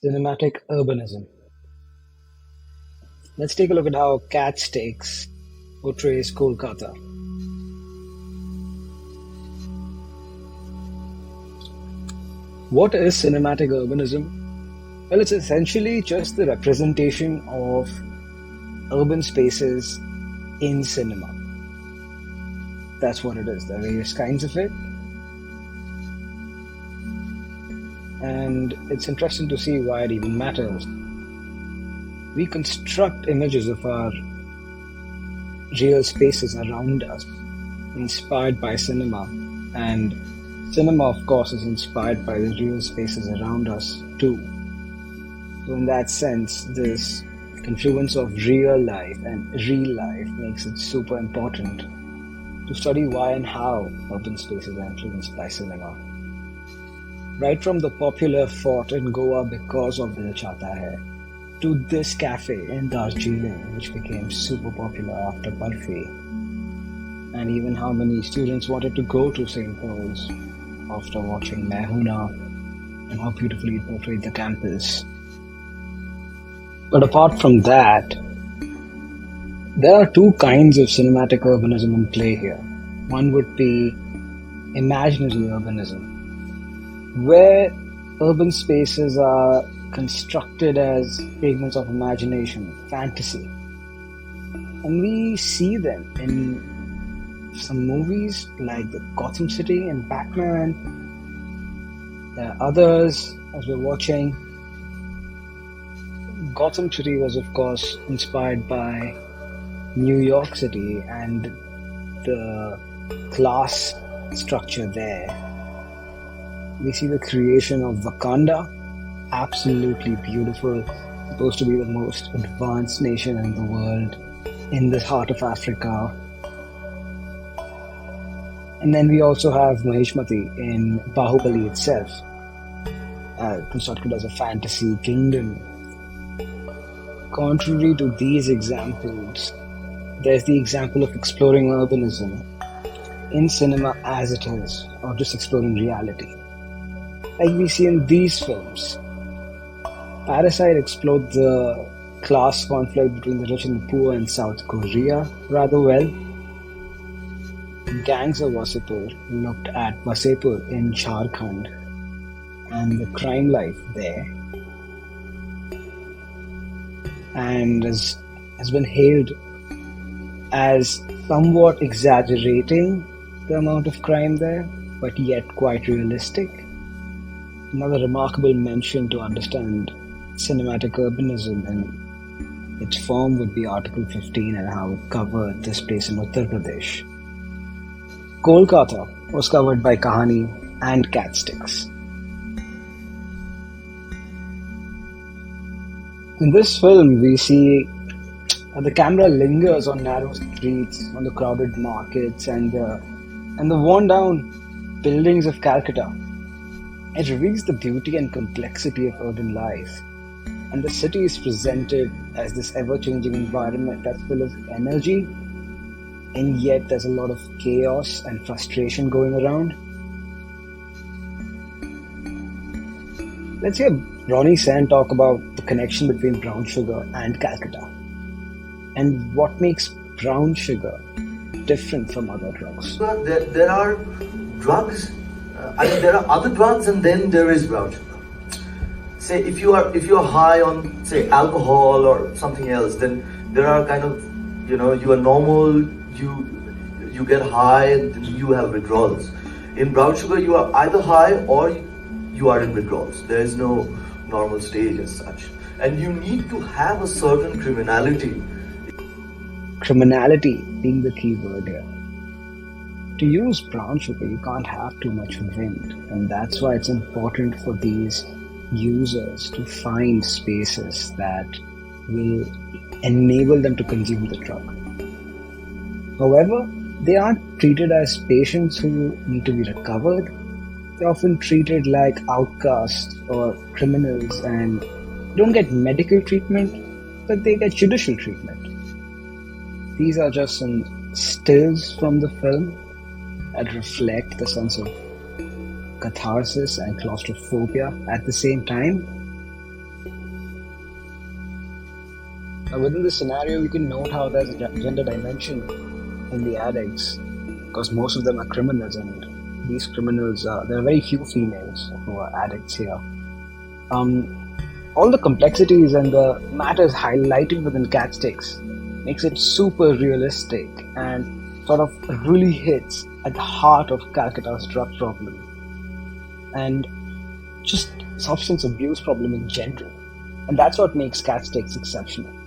Cinematic urbanism. Let's take a look at how Cat Steaks portrays Kolkata. What is cinematic urbanism? Well, it's essentially just the representation of urban spaces in cinema. That's what it is. There are various kinds of it. And it's interesting to see why it even matters. We construct images of our real spaces around us, inspired by cinema. And cinema, of course, is inspired by the real spaces around us too. So in that sense, this confluence of real life and real life makes it super important to study why and how urban spaces are influenced by cinema. Right from the popular fort in Goa because of Dil Chahta Hai, to this cafe in Darjeeling, which became super popular after Barfi, and even how many students wanted to go to St. Paul's after watching Main Hoon Na and how beautifully it portrayed the campus. But apart from that, there are two kinds of cinematic urbanism in play here. One would be imaginary urbanism, where urban spaces are constructed as figments of imagination, fantasy. And we see them in some movies like the Gotham City and Batman. There are others, as we're watching. Gotham City was, of course, inspired by New York City and the class structure there. We see the creation of Wakanda, absolutely beautiful, supposed to be the most advanced nation in the world, in the heart of Africa. And then we also have Mahishmati in Bahubali itself, constructed as a fantasy kingdom. Contrary to these examples, there's the example of exploring urbanism in cinema as it is, or just exploring reality. Like we see in these films. Parasite explored the class conflict between the rich and the poor in South Korea rather well. Gangs of Wasseypur looked at Wasseypur in Jharkhand and the crime life there, and has been hailed as somewhat exaggerating the amount of crime there, but yet quite realistic. Another remarkable mention to understand cinematic urbanism and its form would be Article 15 and how it covered this place in Uttar Pradesh. Kolkata was covered by Kahani and Cat Sticks. In this film, we see the camera lingers on narrow streets, on the crowded markets, and the worn-down buildings of Calcutta. It reveals the beauty and complexity of urban life, and the city is presented as this ever-changing environment that's full of energy, and yet there's a lot of chaos and frustration going around. Let's hear Ronnie Sen talk about the connection between brown sugar and Calcutta, and what makes brown sugar different from other drugs. There are drugs. There are other drugs, and then there is brown sugar. Say if you are high on, say, alcohol or something else, then there are kind of, you are normal. You get high, and then you have withdrawals. In brown sugar, you are either high or you are in withdrawals. There is no normal stage as such, and you need to have a certain criminality. Criminality being the key word here. To use brown sugar, you can't have too much wind, and that's why it's important for these users to find spaces that will enable them to consume the drug. However, they aren't treated as patients who need to be recovered. They're often treated like outcasts or criminals and don't get medical treatment, but they get judicial treatment. These are just some stills from the film that reflect the sense of catharsis and claustrophobia at the same time. Now, within this scenario, we can note how there's a gender dimension in the addicts, because most of them are criminals, and these criminals, there are very few females who are addicts here. All the complexities and the matters highlighted within Cat Sticks makes it super realistic and sort of really hits at the heart of Calcutta's drug problem and just substance abuse problem in general. And that's what makes Cat Sticks exceptional.